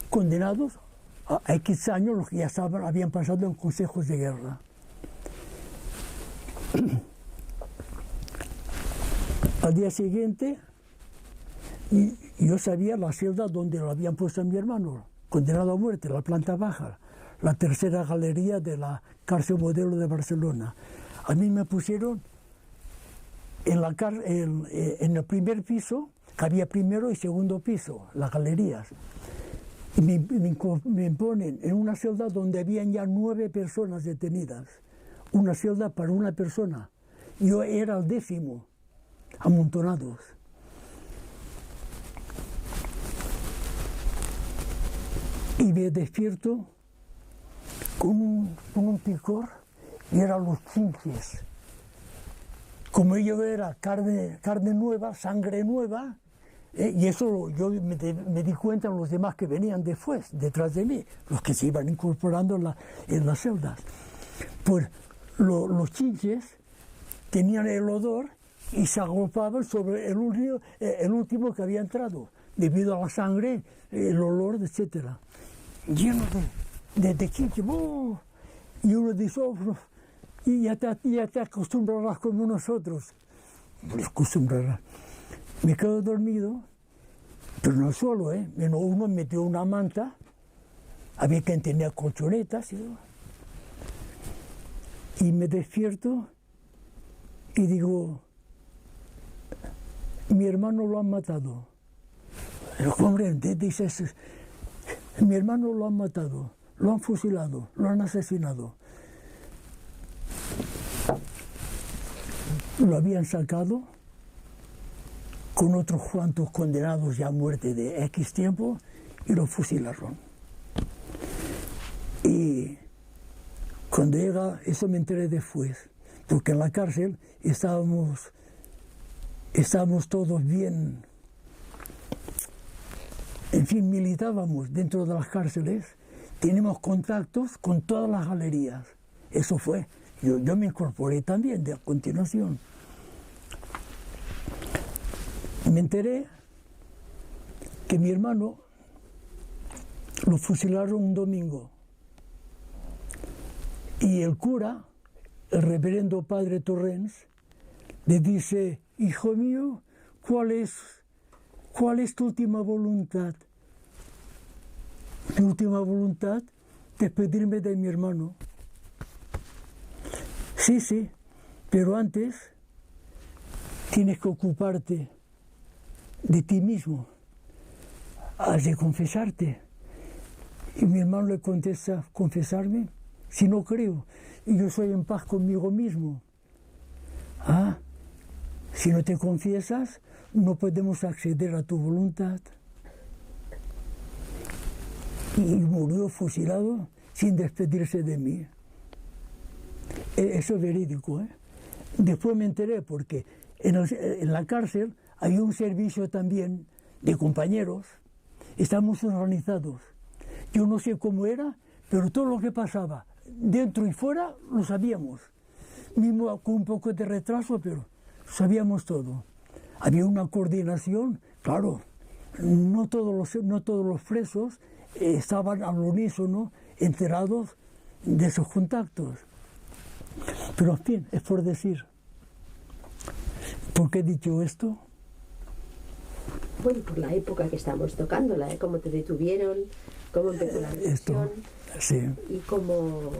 condenados a X años, los que ya habían pasado en consejos de guerra. Al día siguiente, yo sabía la celda donde lo habían puesto a mi hermano, condenado a muerte, la planta baja, la tercera galería de la cárcel Modelo de Barcelona. A mí me pusieron en el primer piso, que había primero y segundo piso, las galerías. Y me ponen en una celda donde habían ya 9 personas detenidas, una celda para una persona. Yo era el 10º, amontonados. Y me despierto con un picor, y eran los chinches. Como yo era carne nueva, sangre nueva, y eso yo me di cuenta en los demás que venían después, detrás de mí, los que se iban incorporando en las celdas. Pues los chinches tenían el odor y se agolpaban sobre el último que había entrado, debido a la sangre, el olor, etc. Lleno de chinches. ¡Oh! Y uno dice, oh, y ya te acostumbrarás como nosotros. Me acostumbrarás. Me quedo dormido, pero no solo, uno metió una manta, había quien tenía colchonetas, y me despierto y digo, mi hermano lo han matado. Hombre, dices, mi hermano lo han matado, lo han fusilado, lo han asesinado. Lo habían sacado con otros cuantos condenados ya a muerte de X tiempo y lo fusilaron. Y cuando llega, eso me enteré después, porque en la cárcel estábamos todos bien, en fin, militábamos dentro de las cárceles, teníamos contactos con todas las galerías. Eso fue, yo me incorporé también a continuación. Me enteré que mi hermano lo fusilaron un domingo y el cura, el reverendo padre Torrens, le dice, hijo mío, ¿cuál es tu última voluntad? Mi última voluntad, despedirme de mi hermano. Sí, pero antes tienes que ocuparte de ti mismo, has de confesarte. Y mi hermano le contesta, ¿confesarme? Si no creo, y yo soy en paz conmigo mismo. Si no te confiesas, no podemos acceder a tu voluntad. Y murió fusilado sin despedirse de mí. Eso es verídico, Después me enteré porque en la cárcel había un servicio también de compañeros, estamos organizados. Yo no sé cómo era, pero todo lo que pasaba, dentro y fuera, lo sabíamos. Mismo con un poco de retraso, pero sabíamos todo. Había una coordinación, claro, no todos los presos estaban al unísono enterados de esos contactos. Pero en fin, es por decir. ¿Por qué he dicho esto? Bueno, por la época que estamos tocándola, cómo te detuvieron, cómo empezó la represión. Sí. ¿Y cómo,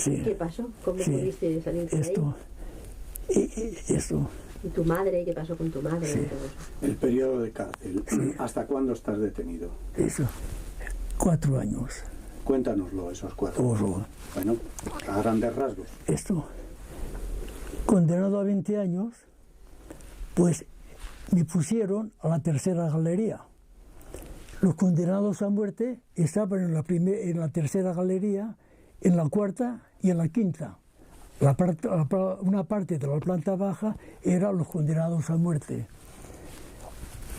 qué pasó? ¿Cómo pudiste salir de ahí? Esto. ¿Y tu madre? ¿Qué pasó con tu madre? Sí. Y todo eso? El periodo de cárcel. ¿Hasta cuándo estás detenido? Eso, 4 años. Cuéntanoslo, esos 4 años. Horror. Bueno, a grandes rasgos. Esto, condenado a 20 años, pues me pusieron a la tercera galería. Los condenados a muerte estaban en la tercera galería, en la cuarta y en la quinta. Una parte de la planta baja era los condenados a muerte.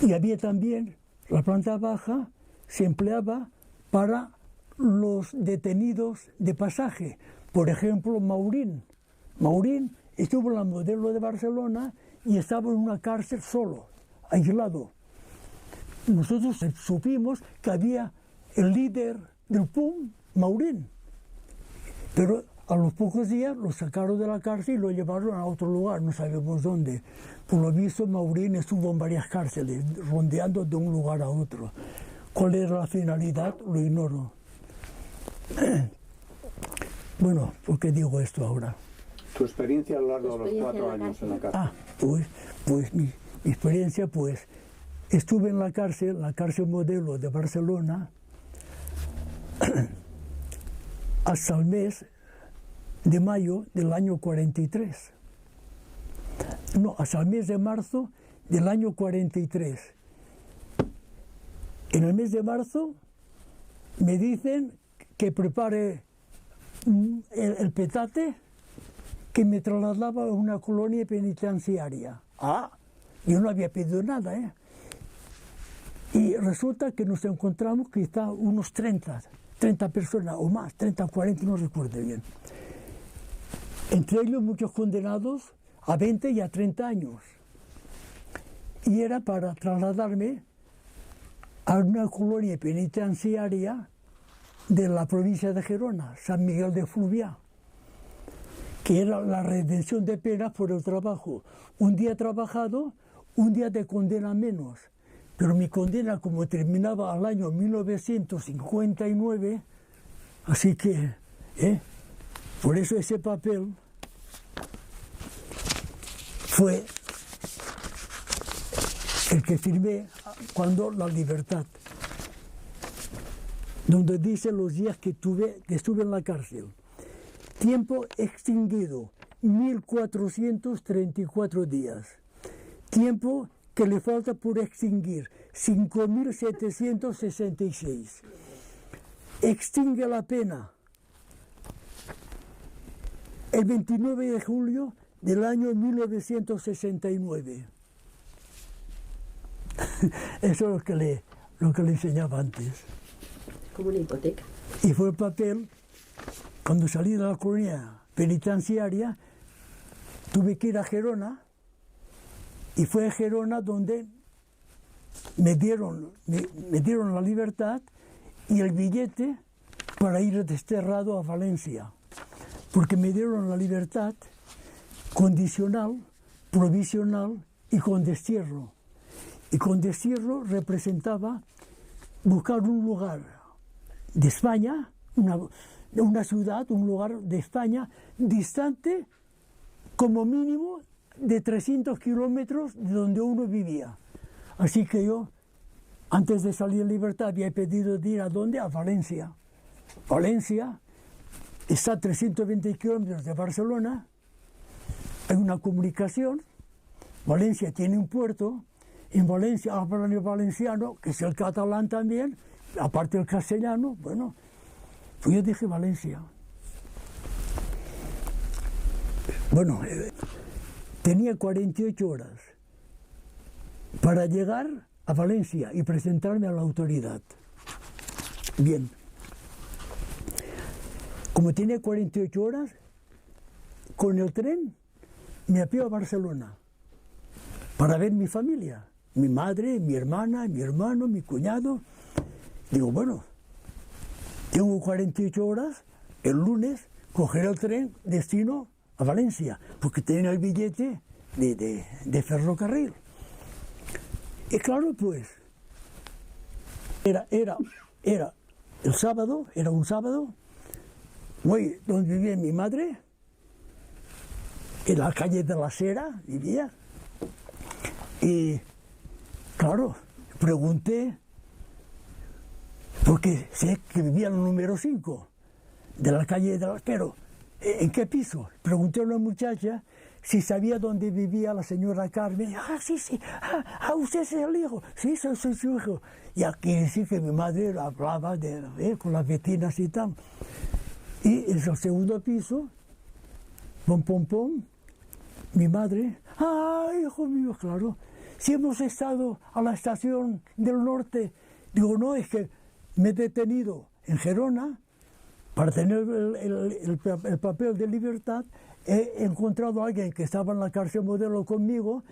Y había también, la planta baja se empleaba para los detenidos de pasaje. Por ejemplo, Maurín. Maurín estuvo en la Modelo de Barcelona y estaba en una cárcel solo, aislado. Nosotros supimos que había el líder del PUM, Maurín. Pero a los pocos días lo sacaron de la cárcel y lo llevaron a otro lugar, no sabemos dónde. Por lo visto, Maurín estuvo en varias cárceles, rondeando de un lugar a otro. ¿Cuál era la finalidad? Lo ignoro. Bueno, ¿por qué digo esto ahora? Tu experiencia a lo largo de los 4 años en la cárcel. Pues mi experiencia, pues, estuve en la cárcel Modelo de Barcelona, hasta el mes de mayo del año 43. No, hasta el mes de marzo del año 43. En el mes de marzo me dicen que prepare el petate que me trasladaba a una colonia penitenciaria. Yo no había pedido nada, ¿eh? Y resulta que nos encontramos quizá unos 30 personas o más, 30, 40, no recuerdo bien. Entre ellos muchos condenados a 20 y a 30 años. Y era para trasladarme a una colonia penitenciaria de la provincia de Gerona, San Miguel de Fluvià, que era la redención de penas por el trabajo. Un día trabajado, un día de condena menos. Pero mi condena, como terminaba al año 1959, así que, por eso ese papel fue el que firmé cuando la libertad, donde dice los días que estuve en la cárcel. Tiempo extinguido, 1434 días. Tiempo que le falta por extinguir, 5.766. Extingue la pena el 29 de julio del año 1969. Eso es lo que le enseñaba antes. Como una hipoteca. Y fue el papel, cuando salí de la colonia penitenciaria, tuve que ir a Gerona, y fue a Gerona donde me dieron la libertad y el billete para ir desterrado a Valencia, porque me dieron la libertad condicional, provisional y con destierro. Y con destierro representaba buscar un lugar de España, una ciudad, un lugar de España distante como mínimo de 300 kilómetros de donde uno vivía. Así que yo, antes de salir en libertad, había pedido de ir a ¿dónde? A Valencia. Valencia está a 320 kilómetros de Barcelona, hay una comunicación, Valencia tiene un puerto, en Valencia hablan el valenciano, que es el catalán también, aparte del castellano. Bueno, pues yo dije Valencia. Bueno, tenía 48 horas para llegar a Valencia y presentarme a la autoridad. Bien. Como tenía 48 horas, con el tren me apié a Barcelona para ver mi familia, mi madre, mi hermana, mi hermano, mi cuñado. Digo, bueno, tengo 48 horas, el lunes cogeré el tren destino a Valencia, porque tenía el billete de ferrocarril. Y claro, pues, era el sábado, era un sábado, voy donde vivía mi madre, en la calle de la Sera vivía, Y claro, pregunté, porque sé que vivía en el número 5 de la calle del Arquero. ¿En qué piso? Pregunté a una muchacha si sabía dónde vivía la señora Carmen. Sí, usted es el hijo. Sí, soy su hijo. Y aquí sí que mi madre hablaba con las vecinas y tal. Y en el segundo piso, pom, mi madre, hijo mío, claro, si hemos estado a la estación del norte, digo, no, es que me he detenido en Gerona para tener el papel de libertad. He encontrado a alguien que estaba en la cárcel Modelo conmigo,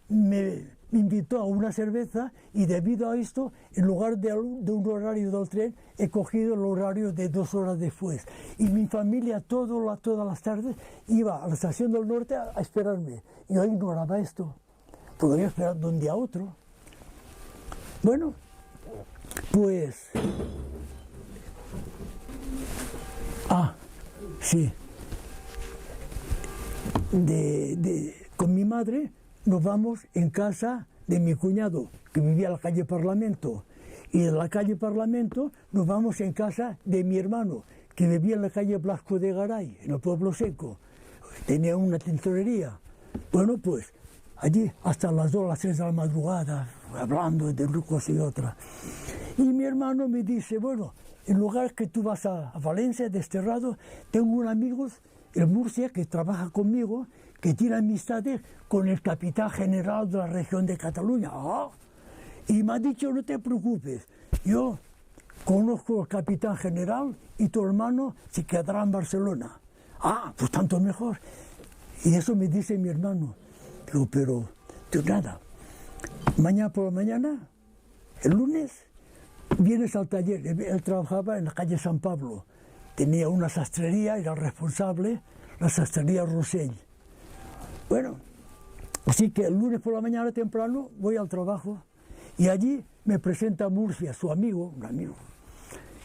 me invitó a una cerveza y debido a esto, en lugar de un horario del tren, he cogido el horario de 2 horas después. Y mi familia todas las tardes iba a la estación del norte a esperarme. Yo ignoraba esto. Podría esperar de un día a otro. Bueno, pues... sí. Con mi madre nos vamos en casa de mi cuñado, que vivía en la calle Parlamento. Y de la calle Parlamento nos vamos en casa de mi hermano, que vivía en la calle Blasco de Garay, en el Pueblo Seco. Tenía una tintorería. Bueno, pues allí hasta las 2, las 3 de la madrugada, hablando de una cosa y otra. Y mi hermano me dice, bueno, en lugar que tú vas a Valencia, desterrado, tengo un amigo en Murcia que trabaja conmigo, que tiene amistades con el capitán general de la región de Cataluña. Y me ha dicho, no te preocupes, yo conozco al capitán general y tu hermano se quedará en Barcelona. Pues tanto mejor. Y eso me dice mi hermano. Digo, pero nada, mañana por la mañana, el lunes, vienes al taller. Él trabajaba en la calle San Pablo. Tenía una sastrería, era responsable, la sastrería Rosell. Bueno, así que el lunes por la mañana temprano voy al trabajo y allí me presenta Murcia, su amigo, un amigo.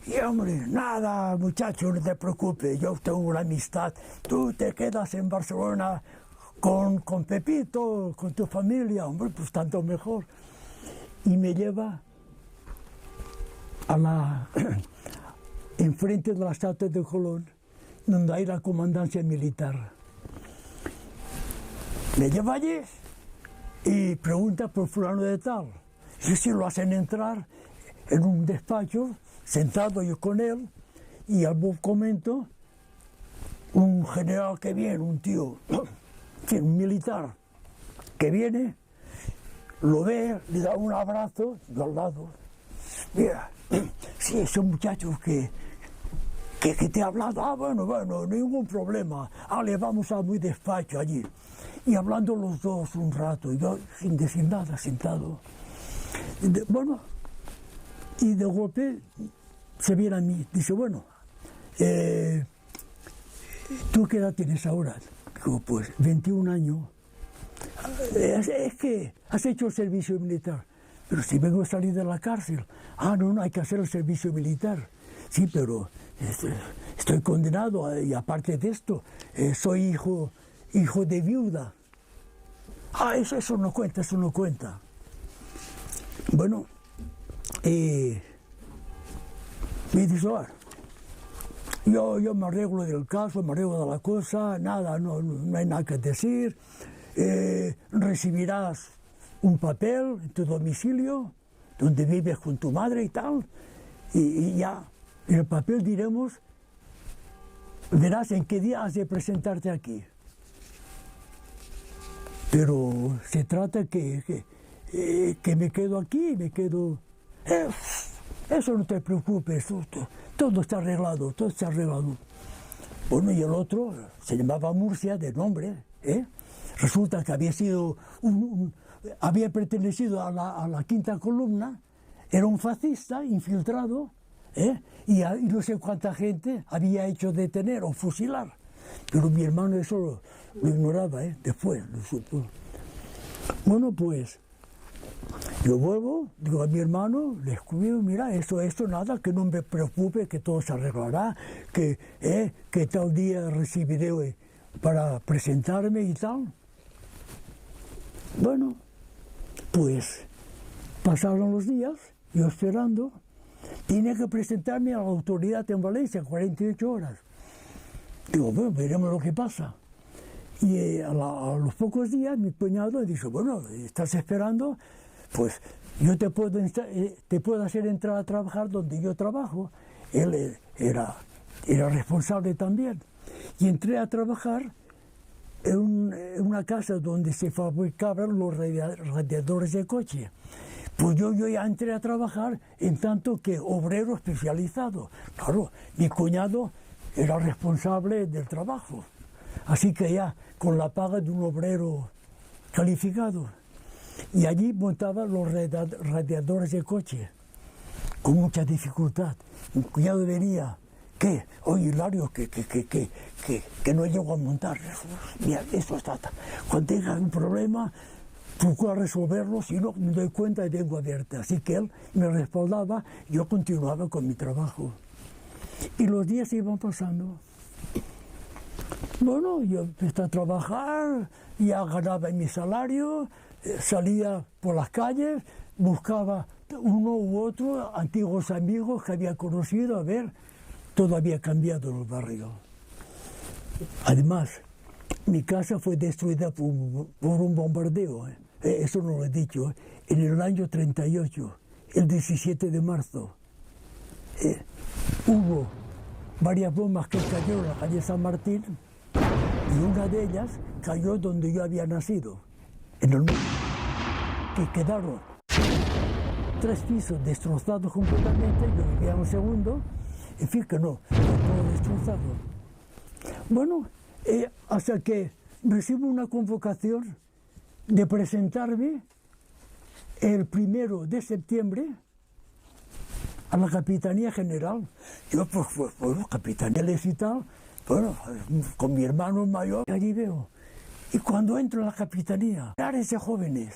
Y hombre, nada, muchacho, no te preocupes, yo tengo una amistad. Tú te quedas en Barcelona con Pepito, con tu familia, hombre, pues tanto mejor. Y me lleva enfrente de la estatua de Colón, donde hay la comandancia militar. Me lleva allí y pregunta por fulano de tal. Y si lo hacen entrar en un despacho, sentado yo con él, y al momento un general que viene, un tío, un militar que viene, lo ve, le da un abrazo, yo al lado. Mira, sí, son muchachos que te ha hablado. Bueno, ningún problema. Le vamos a muy despacho allí. Y hablando los dos un rato, y yo sin decir nada, sentado. Bueno, y de golpe se viene a mí, dice, bueno, ¿tú qué edad tienes ahora? Digo, pues 21 años. Es que has hecho el servicio militar. Pero si vengo a salir de la cárcel. No, hay que hacer el servicio militar. Sí, pero estoy condenado y aparte de esto, soy hijo de viuda. Eso no cuenta. Bueno, me dice, yo me arreglo del caso, me arreglo de la cosa, nada, no hay nada que decir. Recibirás un papel en tu domicilio, donde vives con tu madre y tal, y ya. En el papel diremos, verás en qué día has de presentarte aquí. Pero se trata que me quedo aquí, eso no te preocupes, todo está arreglado, Bueno, y el otro se llamaba Murcia, de nombre, Resulta que había pertenecido a la quinta columna, era un fascista infiltrado, y no sé cuánta gente había hecho detener o fusilar. Pero mi hermano eso lo ignoraba, después lo supo. Bueno, pues yo vuelvo, digo a mi hermano, le escribo, mira, esto nada, que no me preocupe, que todo se arreglará, que tal día recibiré para presentarme y tal. Bueno, Pues pasaron los días, yo esperando, tenía que presentarme a la autoridad en Valencia, 48 horas. Digo, bueno, veremos lo que pasa. Y a los pocos días mi cuñado dice, bueno, estás esperando, pues yo te puedo hacer entrar a trabajar donde yo trabajo. Él era responsable también. Y entré a trabajar en una casa donde se fabricaban los radiadores de coche. Pues yo ya entré a trabajar en tanto que obrero especializado. Claro, mi cuñado era responsable del trabajo. Así que ya con la paga de un obrero calificado. Y allí montaba los radiadores de coche, con mucha dificultad. Mi cuñado venía, ¿qué? Oye, Hilario, que no llego a montar. Mira, esto está. Cuando tengas un problema, procura resolverlo, si no, me doy cuenta y vengo a verte. Así que él me respaldaba, yo continuaba con mi trabajo. Y los días iban pasando. Bueno, yo empecé a trabajar, ya ganaba mi salario, salía por las calles, buscaba uno u otro, antiguos amigos que había conocido, a ver, todo había cambiado en el barrio. Además, mi casa fue destruida por un bombardeo, eso no lo he dicho, en el año 38, el 17 de marzo. Hubo varias bombas que cayeron en la calle San Martín, y una de ellas cayó donde yo había nacido, en el que quedaron 3 pisos destrozados completamente, yo vivía en el segundo, en fin que no, todo destrozado. Bueno, hasta que recibo una convocación de presentarme el 1 de septiembre a la Capitanía General. Yo, pues, bueno, Capitanía y tal, bueno, con mi hermano mayor, allí veo. Y cuando entro a la Capitanía, millares de jóvenes,